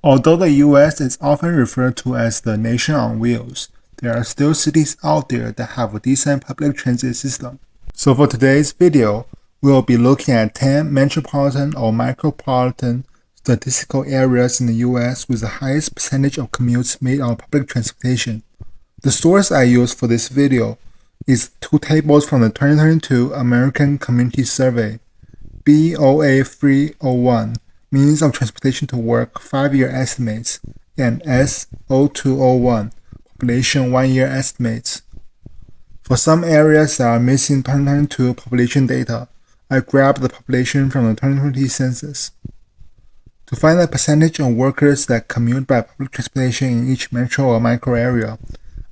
Although the US is often referred to as the nation on wheels, there are still cities out there that have a decent public transit system. So for today's video, we'll be looking at 10 metropolitan or micropolitan statistical areas in the US with the highest percentage of commutes made on public transportation. The source I used for this video is two tables from the 2022 American Community Survey, BOA 301, Means of Transportation to Work 5-year Estimates, and S0201, Population 1-year Estimates. For some areas that are missing 2022 population data, I grabbed the population from the 2020 census. To find the percentage of workers that commute by public transportation in each metro or micro area,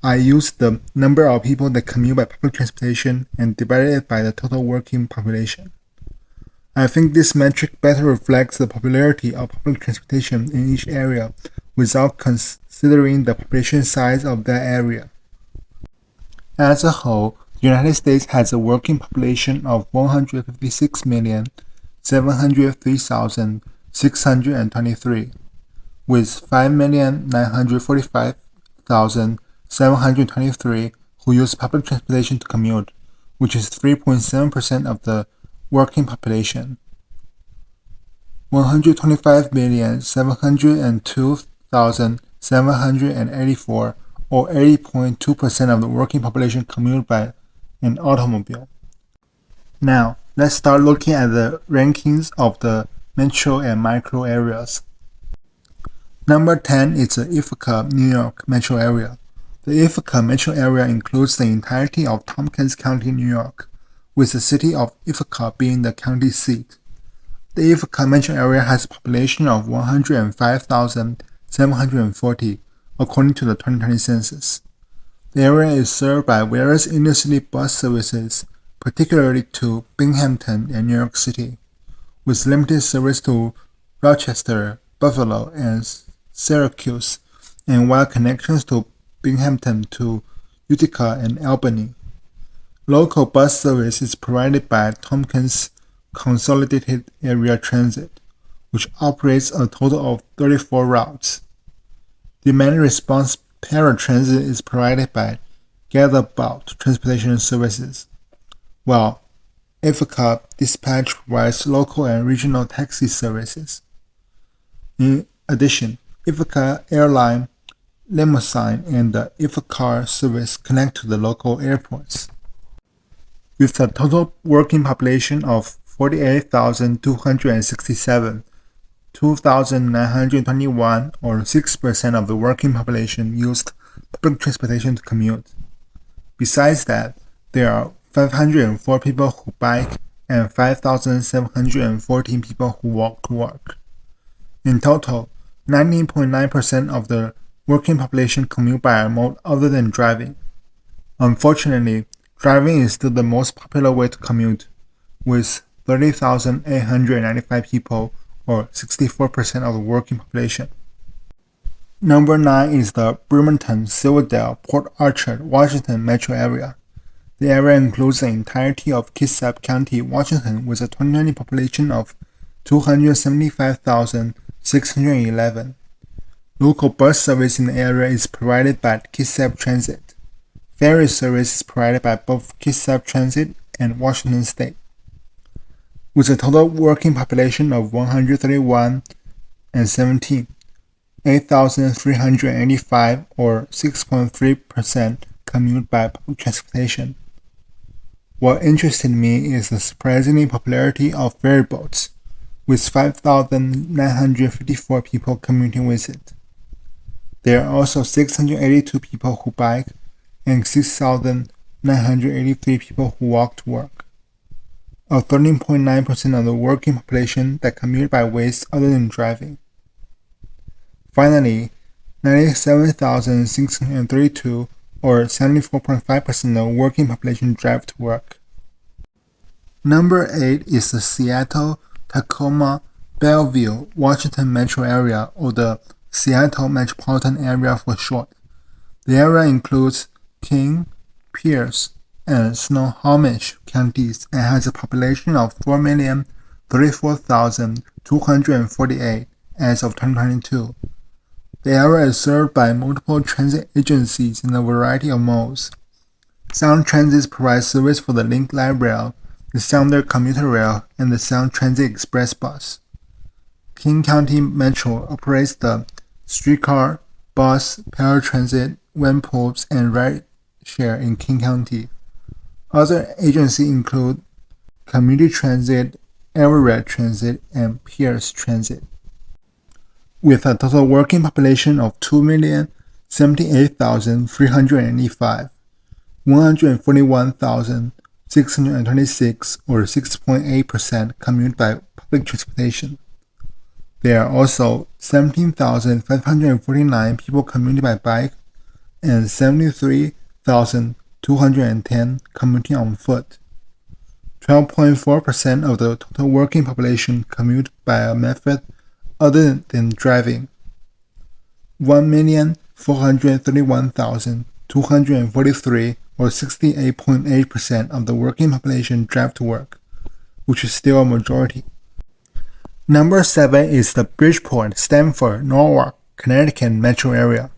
I used the number of people that commute by public transportation and divided it by the total working population. I think this metric better reflects the popularity of public transportation in each area without considering the population size of that area. As a whole, the United States has a working population of 156,703,623, with 5,945,723 who use public transportation to commute, which is 3.7% of the working population. 125,702,784, or 80.2% of the working population commute by an automobile. Now, let's start looking at the rankings of the metro and micro areas. Number 10 is the Ithaca, New York metro area. The Ithaca metro area includes the entirety of Tompkins County, New York, with the city of Ithaca being the county seat. The Ithaca metro area has a population of 105,740, according to the 2020 census. The area is served by various intercity bus services, particularly to Binghamton and New York City, with limited service to Rochester, Buffalo, and Syracuse, and wide connections to Binghamton to Utica and Albany. Local bus service is provided by Tompkins Consolidated Area Transit, which operates a total of 34 routes. Demand response paratransit is provided by Gatherbout Transportation Services, while Ithaca Dispatch provides local and regional taxi services. In addition, Ithaca Airline, Limousine, and the Ithaca service connect to the local airports. With a total working population of 48,267, 2,921, or 6% of the working population used public transportation to commute. Besides that, there are 504 people who bike and 5,714 people who walk to work. In total, 19.9% of the working population commute by a mode other than driving. Unfortunately, driving is still the most popular way to commute, with 30,895 people, or 64% of the working population. Number 9 is the Bremerton, Silverdale, Port Arthur, Washington metro area. The area includes the entirety of Kitsap County, Washington, with a 2020 population of 275,611. Local bus service in the area is provided by Kitsap Transit. Ferry service is provided by both Kitsap Transit and Washington State. With a total working population of 131 and 17, 8,385, or 6.3% commute by public transportation. What interested me is the surprising popularity of ferry boats, with 5,954 people commuting with it. There are also 682 people who bike and 6,983 people who walk to work, of 13.9% of the working population that commute by ways other than driving. Finally, 97,632, or 74.5% of the working population drive to work. Number 8 is the Seattle, Tacoma, Bellevue, Washington metro area, or the Seattle metropolitan area for short. The area includes King, Pierce, and Snohomish counties and has a population of 4,034,248 as of 2022, The area is served by multiple transit agencies in a variety of modes. Sound Transit provides service for the Link Light Rail, the Sounder Commuter Rail, and the Sound Transit Express Bus. King County Metro operates the streetcar, bus, paratransit, van pools, and rideshare in King County. Other agencies include Community Transit, Everett Transit, and Pierce Transit. With a total working population of 2,078,385, 141,626 or 6.8% commute by public transportation. There are also 17,549 people commuting by bike and 73,210 commuting on foot. 12.4% of the total working population commute by a method other than driving. 1,431,243 or 68.8% of the working population drive to work, which is still a majority. Number 7 is the Bridgeport, Stamford, Norwalk, Connecticut metro area.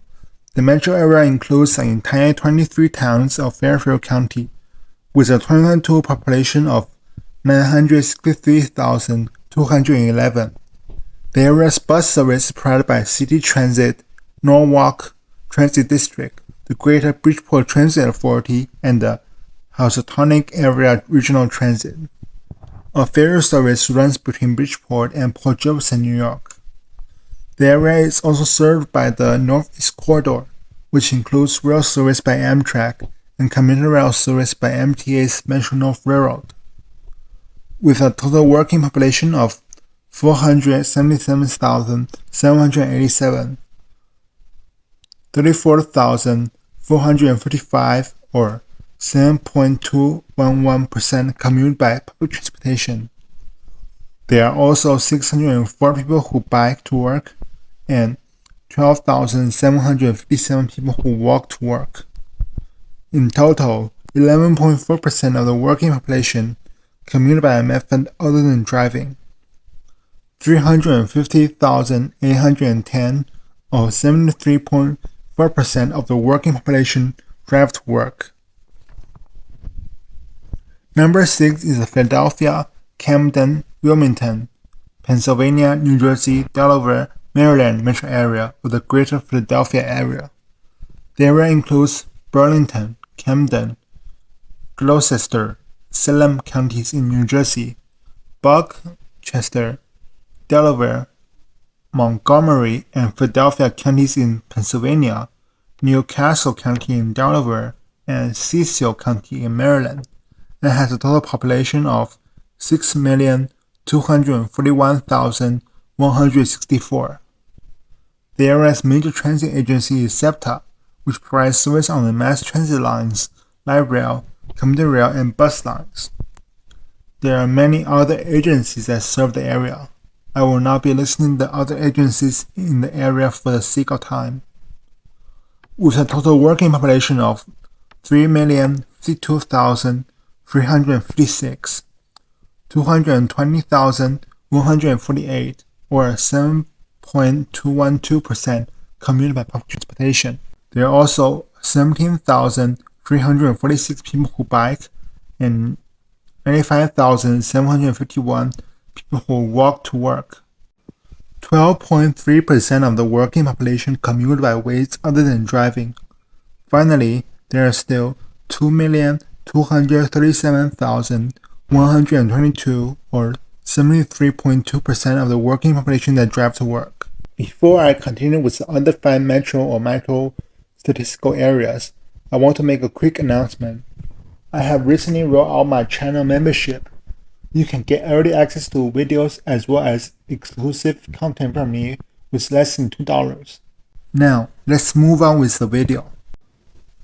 The metro area includes the entire 23 towns of Fairfield County, with a 2022 population of 963,211. The area's bus service is provided by City Transit, Norwalk Transit District, the Greater Bridgeport Transit Authority, and the Housatonic Area Regional Transit. A ferry service runs between Bridgeport and Port Jefferson, New York. The area is also served by the Northeast Corridor, which includes rail service by Amtrak and commuter rail service by MTA's Metro-North Railroad. With a total working population of 477,787, 34,455 or 7.211% commute by public transportation. There are also 604 people who bike to work and 12,757 people who walk to work. In total, 11.4% of the working population commute by a method other than driving. 350,810 or 73.4% of the working population drive to work. Number 6 is the Philadelphia, Camden, Wilmington, Pennsylvania, New Jersey, Delaware, Maryland metro area, or the Greater Philadelphia area. The area includes Burlington, Camden, Gloucester, Salem counties in New Jersey, Buckchester, Delaware, Montgomery and Philadelphia counties in Pennsylvania, Newcastle County in Delaware, and Cecil County in Maryland, and has a total population of 6,241,164. The area's major transit agency is SEPTA, which provides service on the mass transit lines, light rail, commuter rail, and bus lines. There are many other agencies that serve the area. I will not be listing the other agencies in the area for the sake of time. With a total working population of 3,052,356, 220,148, or 7.212% commute by public transportation. There are also 17,346 people who bike and 95,751 people who walk to work. 12.3% of the working population commute by ways other than driving. Finally, there are still 2,237,122 or 73.2% of the working population that drive to work. Before I continue with the other 5 metro or micro statistical areas, I want to make a quick announcement. I have recently rolled out my channel membership. You can get early access to videos as well as exclusive content from me with less than $2. Now, let's move on with the video.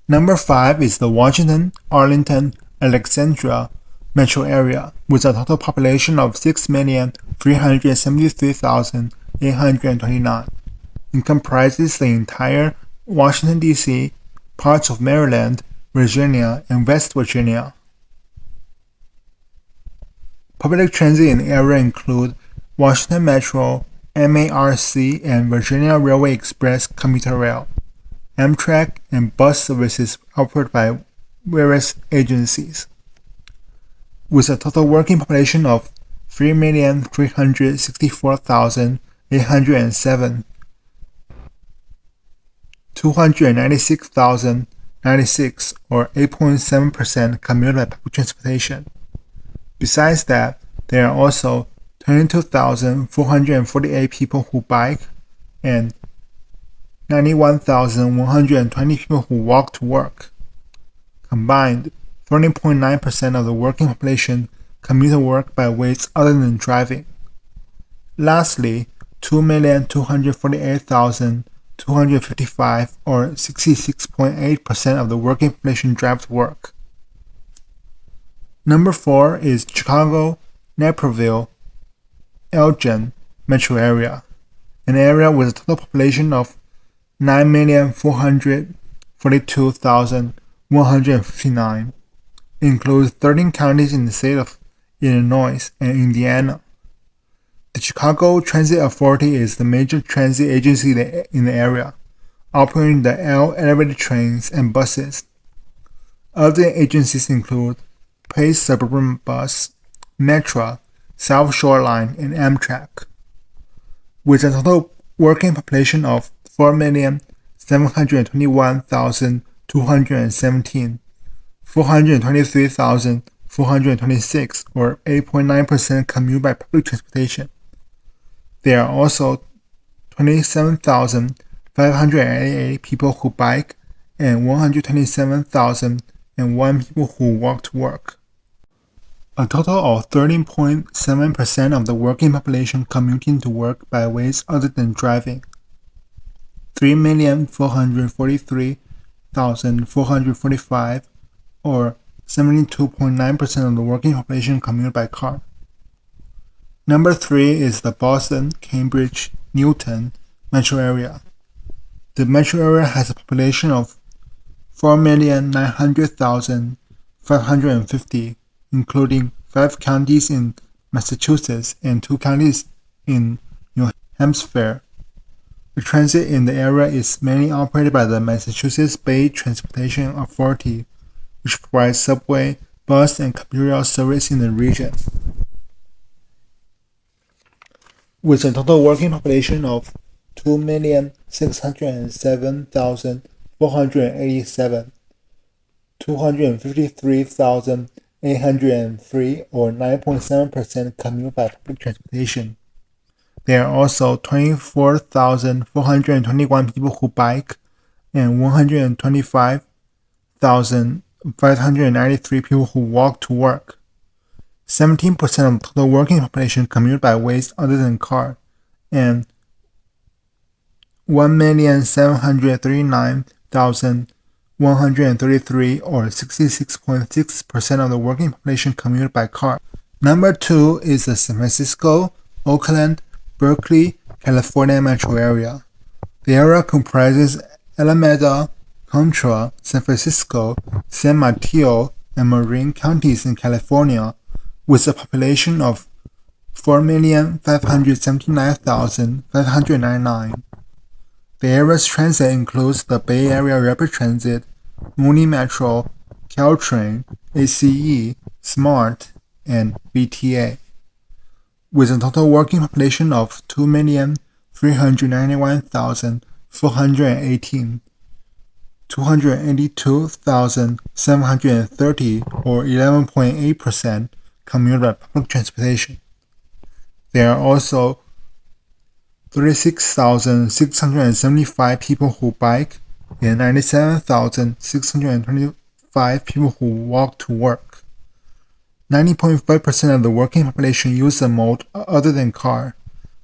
Number 5 is the Washington, Arlington, Alexandria metro area with a total population of 6,373,829. It comprises the entire Washington, D.C., parts of Maryland, Virginia, and West Virginia. Public transit in the area include Washington Metro, MARC and Virginia Railway Express commuter rail, Amtrak, and bus services offered by various agencies. With a total working population of 3,364,807, 296,096 or 8.7% commute by public transportation. Besides that, there are also 22,448 people who bike and 91,120 people who walk to work. Combined, 13.9% of the working population commute to work by ways other than driving. Lastly, 2,248,255 or 66.8% of the working population drive to work. Number 4 is Chicago, Naperville, Elgin metro area, an area with a total population of 9,442,159, includes 13 counties in the state of Illinois and Indiana. The Chicago Transit Authority is the major transit agency in the area, operating the L elevated trains and buses. Other agencies include Pace Suburban Bus, Metra, South Shore Line, and Amtrak. With a total working population of 4,721,217, 423,426 or 8.9% commute by public transportation. There are also 27,588 people who bike and 127,001 people who walk to work. A total of 13.7% of the working population commuting to work by ways other than driving. 3,443,445 or 72.9% of the working population commute by car. Number 3 is the Boston, Cambridge, Newton metro area. The metro area has a population of 4,900,550, including 5 counties in Massachusetts and 2 counties in New Hampshire. The transit in the area is mainly operated by the Massachusetts Bay Transportation Authority, which provides subway, bus, and commuter rail service in the region. With a total working population of 2,607,487, 253,803 or 9.7% commute by public transportation. There are also 24,421 people who bike and 125,593 people who walk to work. 17% of the total working population commute by ways other than car, and 1,739,133 or 66.6% of the working population commute by car. Number 2 is the San Francisco, Oakland, Berkeley, California metro area. The area comprises Alameda, Contra, San Francisco, San Mateo, and Marin counties in California, with a population of 4,579,599. The area's transit includes the Bay Area Rapid Transit, Muni Metro, Caltrain, ACE, SMART, and VTA. With a total working population of 2,391,418, 282,730 or 11.8% commute by public transportation. There are also 36,675 people who bike and 97,625 people who walk to work. 90.5% of the working population use a mode other than car,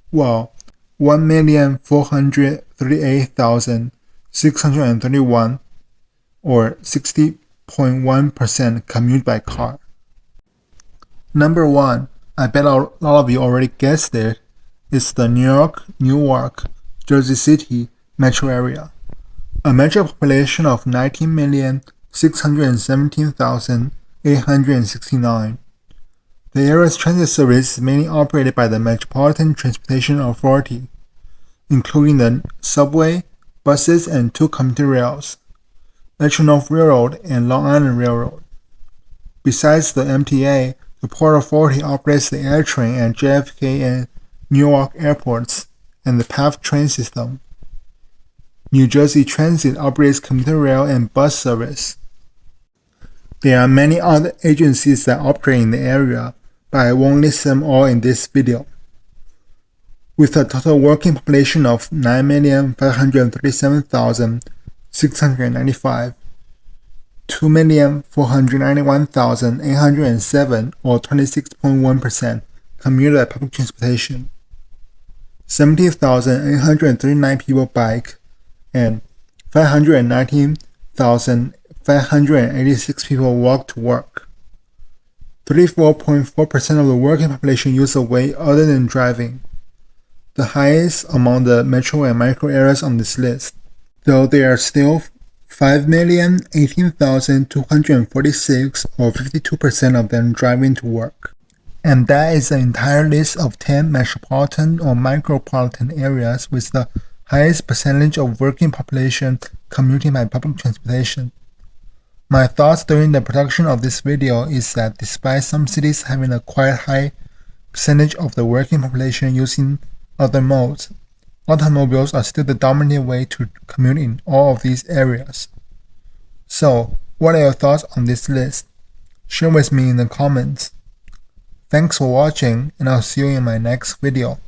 while 1,438,631 or 60.1% commute by car. Number 1, I bet a lot of you already guessed it, is the New York, Newark, Jersey City metro area. A metro population of 19,617,869, The area's transit service is mainly operated by the Metropolitan Transportation Authority, including the subway, buses, and 2 commuter rails, Metro-North Railroad and Long Island Railroad. Besides the MTA, the Port Authority operates the AirTrain at JFK and Newark airports and the PATH train system. New Jersey Transit operates commuter rail and bus service. There are many other agencies that operate in the area, but I won't list them all in this video. With a total working population of 9,537,695, 2,491,807 or 26.1% commuted by public transportation, 70,839 people bike, and 519,586 people walk to work. 34.4% of the working population use a way other than driving, the highest among the metro and micro areas on this list, though there are still 5,018,246 or 52% of them driving to work. And that is the entire list of 10 metropolitan or micropolitan areas with the highest percentage of working population commuting by public transportation. My thoughts during the production of this video is that despite some cities having a quite high percentage of the working population using other modes, automobiles are still the dominant way to commute in all of these areas. So, what are your thoughts on this list? Share with me in the comments. Thanks for watching, and I'll see you in my next video.